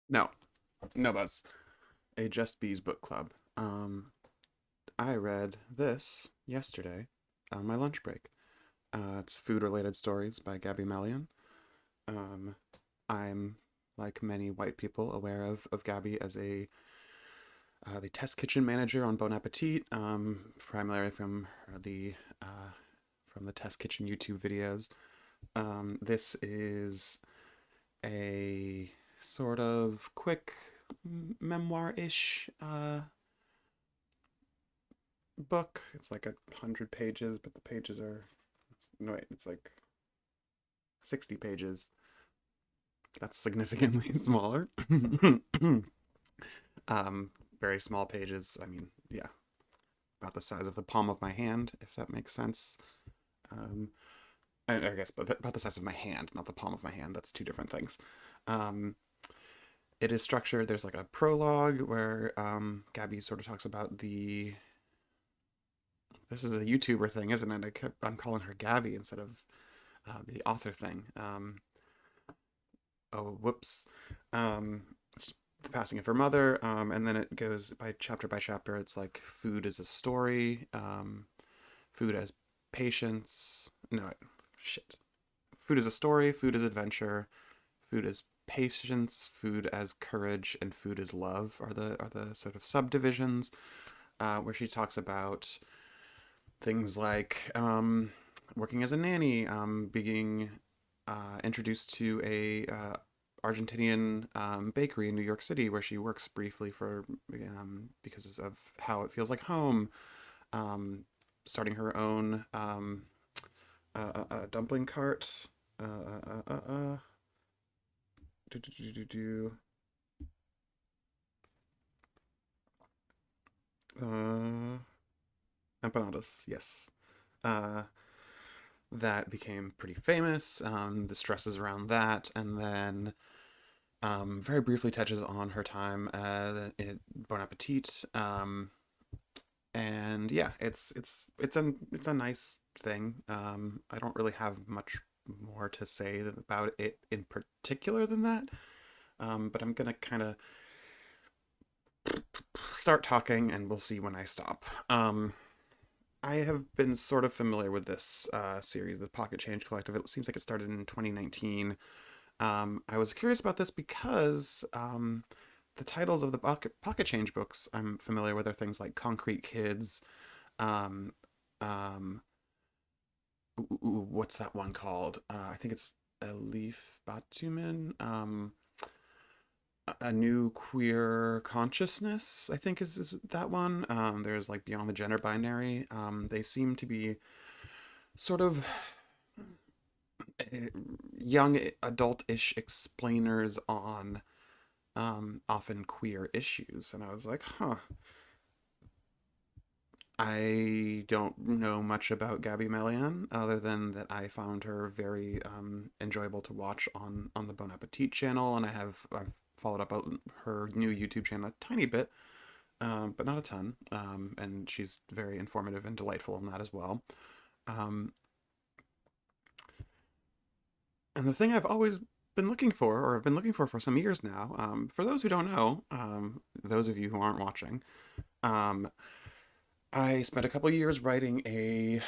No, no buzz. A Just Bees book club. I read this yesterday on my lunch break. It's Food Related Stories by Gaby Melian. Um, I'm, like many white people, aware of Gaby as the test kitchen manager on Bon Appetit, primarily from the test kitchen YouTube videos. This is a sort of quick memoir-ish book. It's like 100 pages, but the pages are no wait, it's like 60 pages. That's significantly smaller. um, Very small pages. I mean, yeah, about the size of the palm of my hand, if that makes sense. Um, I guess, but about the size of my hand, not the palm of my hand. That's two different things. Um, it is structured. There's like a prologue where Gabby sort of talks about the. This is a YouTuber thing, isn't it? I'm calling her Gabby instead of the author thing. Oh, whoops. Um, the passing of her mother, and then it goes by chapter. It's like food as a story, food as patience. No, shit. Food as a story, food as adventure, food as patience, food as courage, and food as love are the sort of subdivisions where she talks about things like working as a nanny, being introduced to a Argentinian bakery in New York City where she works briefly for because of how it feels like home. Um, Starting her own dumpling cart. Uh, uh, uh, uh, uh, do, do, do, do, do. Uh, Empanadas, yes. Uh, that became pretty famous. The stresses around that, and then very briefly touches on her time at Bon Appetit. And yeah, it's a nice thing. I don't really have much more to say about it in particular than that. But I'm gonna kind of start talking, and we'll see when I stop. I have been sort of familiar with this series, the Pocket Change Collective. It seems like it started in 2019. I was curious about this because the titles of the Pocket Change books I'm familiar with are things like Concrete Kids. Um, um, what's that one called? I think it's Elif Batuman. A New Queer Consciousness, I think is that one. There's like Beyond the Gender Binary. They seem to be sort of young adult-ish explainers on often queer issues. And I was like, huh, I don't know much about Gabby Melian other than that I found her very enjoyable to watch on the Bon Appetit channel, and I've followed up her new YouTube channel a tiny bit, but not a ton. And she's very informative and delightful in that as well. Um, and the thing I've always been looking for, or have been looking for some years now, for those who don't know, those of you who aren't watching, um, I spent a couple years writing a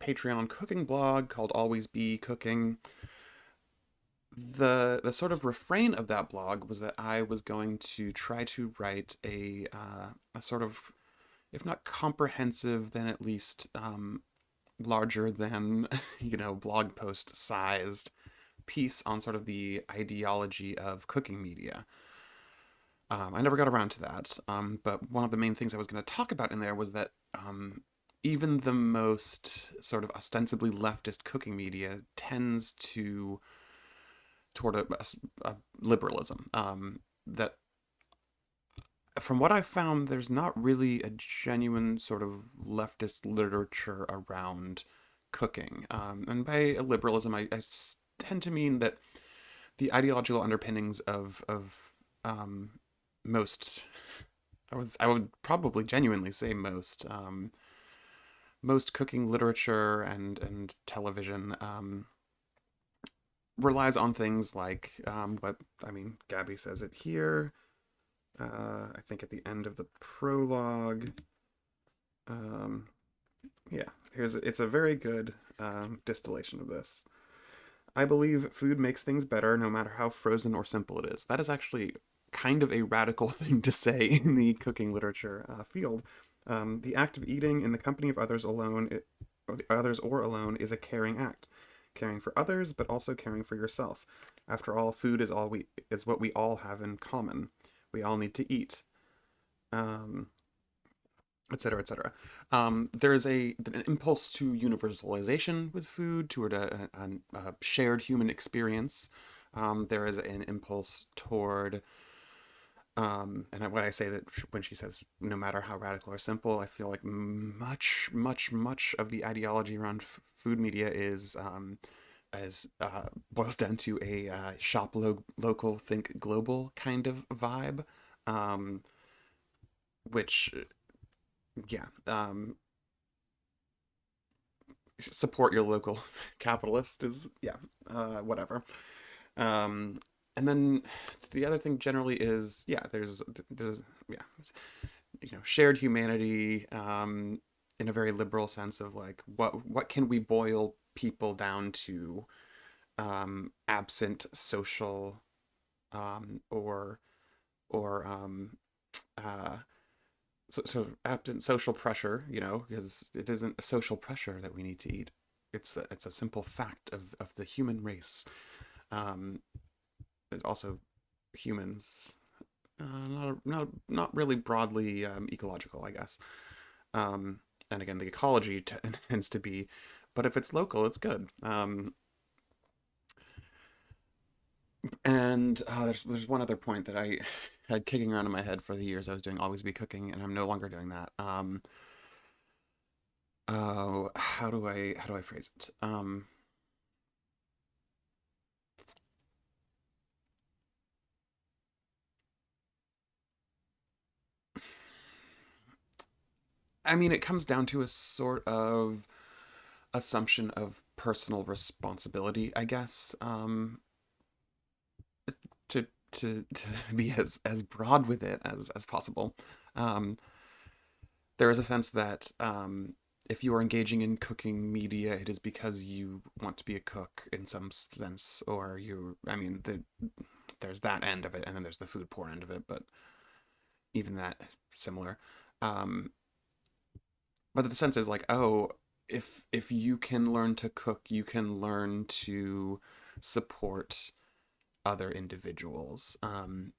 Patreon cooking blog called Always Be Cooking. The sort of refrain of that blog was that I was going to try to write a sort of, if not comprehensive, then at least larger than blog post sized piece on sort of the ideology of cooking media. I never got around to that, but one of the main things I was going to talk about in there was that even the most sort of ostensibly leftist cooking media tends to toward a liberalism. That, from what I found, there's not really a genuine sort of leftist literature around cooking. And by liberalism, I tend to mean that the ideological underpinnings of um, most, I would probably genuinely say most cooking literature and television relies on things like what I mean. Gabby says it here. I think at the end of the prologue. Um, yeah, it's a very good distillation of this. I believe food makes things better no matter how frozen or simple it is. That is actually kind of a radical thing to say in the cooking literature field. The act of eating in the company of others others or alone, is a caring act. Caring for others, but also caring for yourself. After all, food is what we all have in common. We all need to eat. Um, etc., etc. There's an impulse to universalization with food, toward a shared human experience. There is an impulse toward, and when I say that, when she says no matter how radical or simple, I feel like much of the ideology around food media is as boils down to a local, think global kind of vibe, um, which yeah, support your local capitalist is yeah, whatever. Um, and then the other thing generally is yeah, there's yeah, shared humanity, in a very liberal sense of like what can we boil people down to, absent social, or or uh so absent social pressure, because it isn't a social pressure that we need to eat. It's a simple fact of the human race. Um, also humans, not really broadly ecological, I guess. Um, and again, the ecology tends to be, but if it's local, it's good. And there's one other point that I had kicking around in my head for the years I was doing always be cooking, and I'm no longer doing that. Oh, how do I phrase it? I mean, it comes down to a sort of assumption of personal responsibility, I guess. To be as broad with it as possible. Um, there is a sense that, if you are engaging in cooking media, it is because you want to be a cook in some sense, or you. I mean, there's that end of it, and then there's the food porn end of it, but even that similar. Um, but the sense is like, oh, if you can learn to cook, you can learn to support other individuals.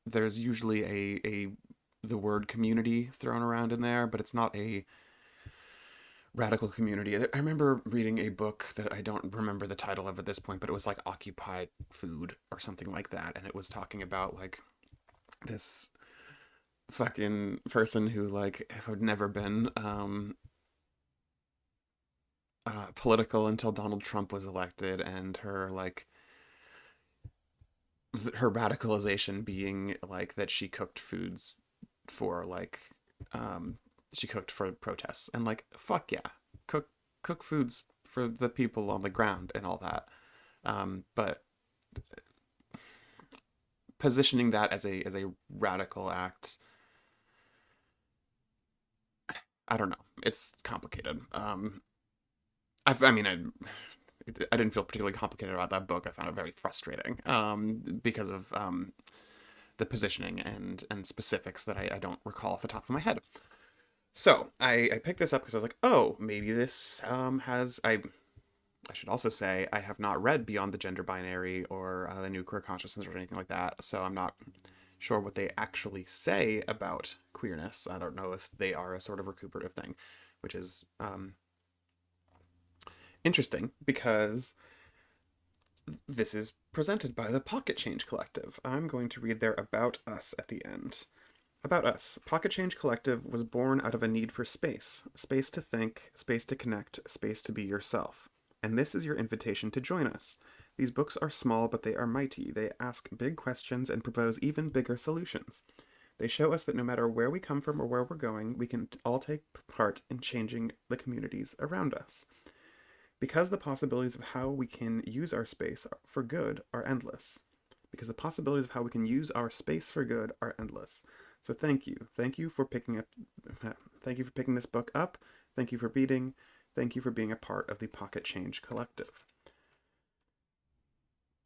There's usually a the word community thrown around in there, but it's not a radical community. I remember reading a book that I don't remember the title of at this point, but it was like Occupied Food or something like that, and it was talking about like this fucking person who like had never been political until Donald Trump was elected, and her radicalization being like that she cooked foods for like, um she cooked for protests, and like fuck yeah, cook cook foods for the people on the ground and all that, but positioning that as a radical act, I don't know, it's complicated. I mean, I didn't feel particularly complicated about that book. I found it very frustrating, because of the positioning and specifics that I don't recall off the top of my head. So I picked this up because I was like, oh, maybe this has I should also say I have not read Beyond the Gender Binary or the New Queer Consciousness or anything like that, so I'm not sure what they actually say about queerness. I don't know if they are a sort of recuperative thing, which is interesting because this is presented by the Pocket Change Collective. I'm going to read their About Us at the end. About Us. Pocket Change Collective was born out of a need for space. Space to think, space to connect, space to be yourself. And this is your invitation to join us. These books are small, but they are mighty. They ask big questions and propose even bigger solutions. They show us that no matter where we come from or where we're going, we can all take part in changing the communities around us. Because the possibilities of how we can use our space for good are endless. Because the possibilities of how we can use our space for good are endless. So thank you. Thank you for picking up thank you for picking this book up. Thank you for reading. Thank you for being a part of the Pocket Change Collective.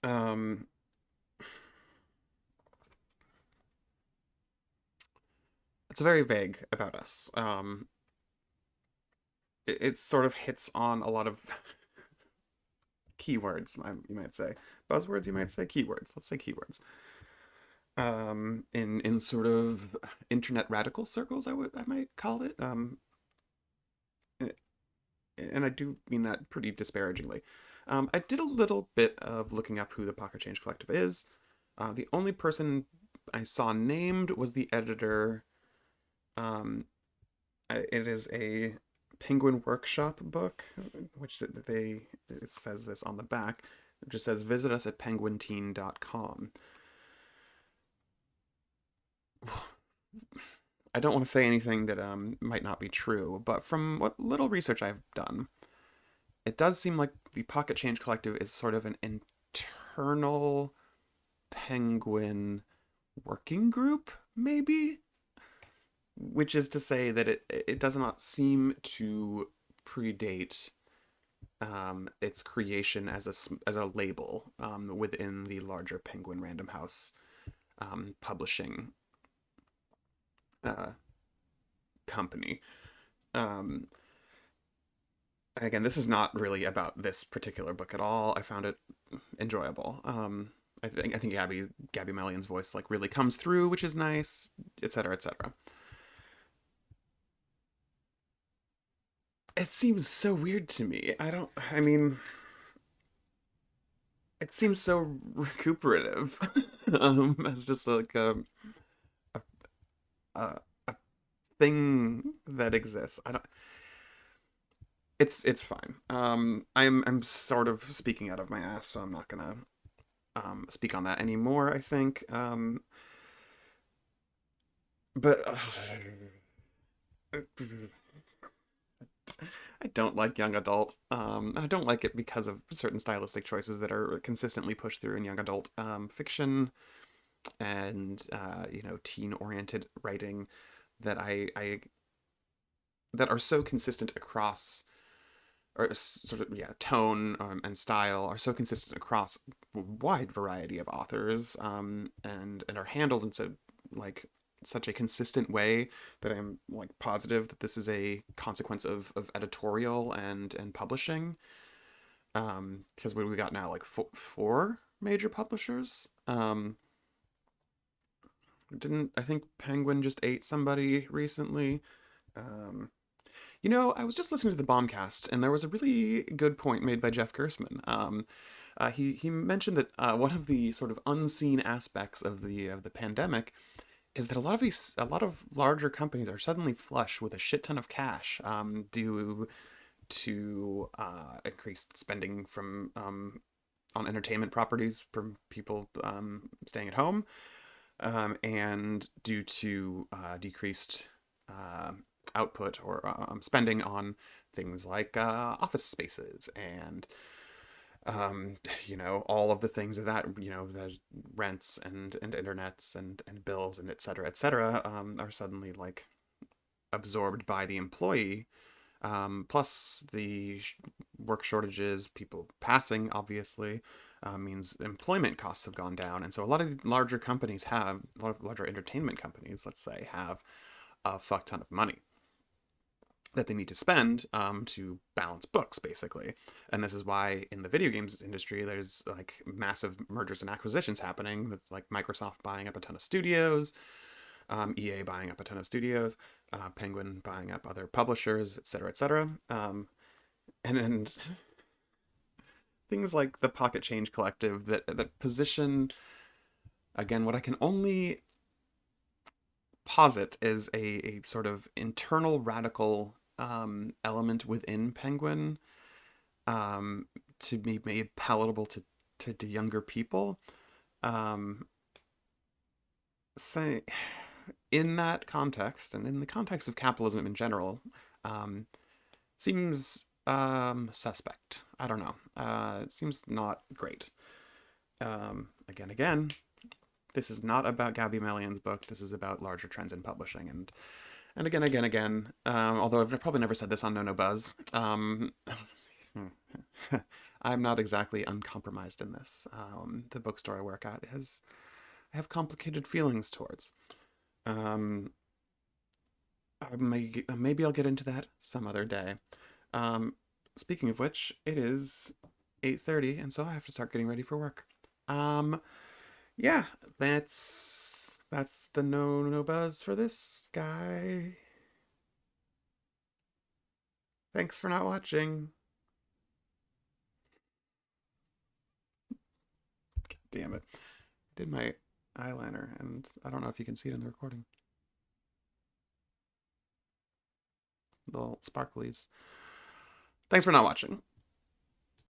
Um it's very vague about us. It sort of hits on a lot of keywords, you might say. Buzzwords, you might say. Keywords. Let's say keywords. In sort of internet radical circles, I might call it. And I do mean that pretty disparagingly. I did a little bit of looking up who the Pocket Change Collective is. The only person I saw named was the editor. Um, it is a Penguin Workshop book, which it says this on the back. It just says visit us at penguinteen.com. I don't want to say anything that might not be true, but from what little research I've done, it does seem like the Pocket Change Collective is sort of an internal penguin working group, maybe? Which is to say that it does not seem to predate its creation as a label within the larger Penguin Random House publishing uh, company. Um, again, this is not really about this particular book at all. I found it enjoyable. I think Gaby Melian's voice like really comes through, which is nice, etc., etc. It seems so weird to me. I mean, it seems so recuperative. As just like a, a thing that exists. I don't. It's fine. I'm sort of speaking out of my ass, so I'm not gonna speak on that anymore. I think. But I don't like young adult. And I don't like it because of certain stylistic choices that are consistently pushed through in young adult fiction and teen-oriented writing that I that are so consistent across or sort of tone and style are so consistent across a wide variety of authors and are handled in so like such a consistent way that I'm like positive that this is a consequence of editorial and publishing because what we got now like four major publishers didn't I think Penguin just ate somebody recently. um I was just listening to the Bombcast, and there was a really good point made by Jeff Gersman. He mentioned that one of the sort of unseen aspects of the pandemic is that a lot of larger companies are suddenly flush with a shit ton of cash due to increased spending from on entertainment properties from people staying at home, and due to decreased uh, output or spending on things like office spaces and all of the things that there's rents and internets and bills and et cetera are suddenly like absorbed by the employee, plus the work shortages, people passing, obviously, means employment costs have gone down. And so a lot of a lot of larger entertainment companies, let's say, have a fuck ton of money that they need to spend to balance books, basically. And this is why in the video games industry, there's like massive mergers and acquisitions happening with like Microsoft buying up a ton of studios, EA buying up a ton of studios, Penguin buying up other publishers, et cetera, et cetera. And things like the Pocket Change Collective that position again what I can only posit is a sort of internal radical element within Penguin um, to be made palatable to younger people. Um, say in that context and in the context of capitalism in general, um, seems suspect. I don't know. It seems not great. Again, this is not about Gaby Melian's book. This is about larger trends in publishing. And again. Although I've probably never said this on No Buzz. I'm not exactly uncompromised in this. The bookstore I work at I have complicated feelings towards. Um, maybe I'll get into that some other day. Um, Speaking of which, it is 8:30, and so I have to start getting ready for work. Um, yeah, that's the no buzz for this guy. Thanks for not watching. God damn it. I did my eyeliner, and I don't know if you can see it in the recording. Little sparklies. Thanks for not watching.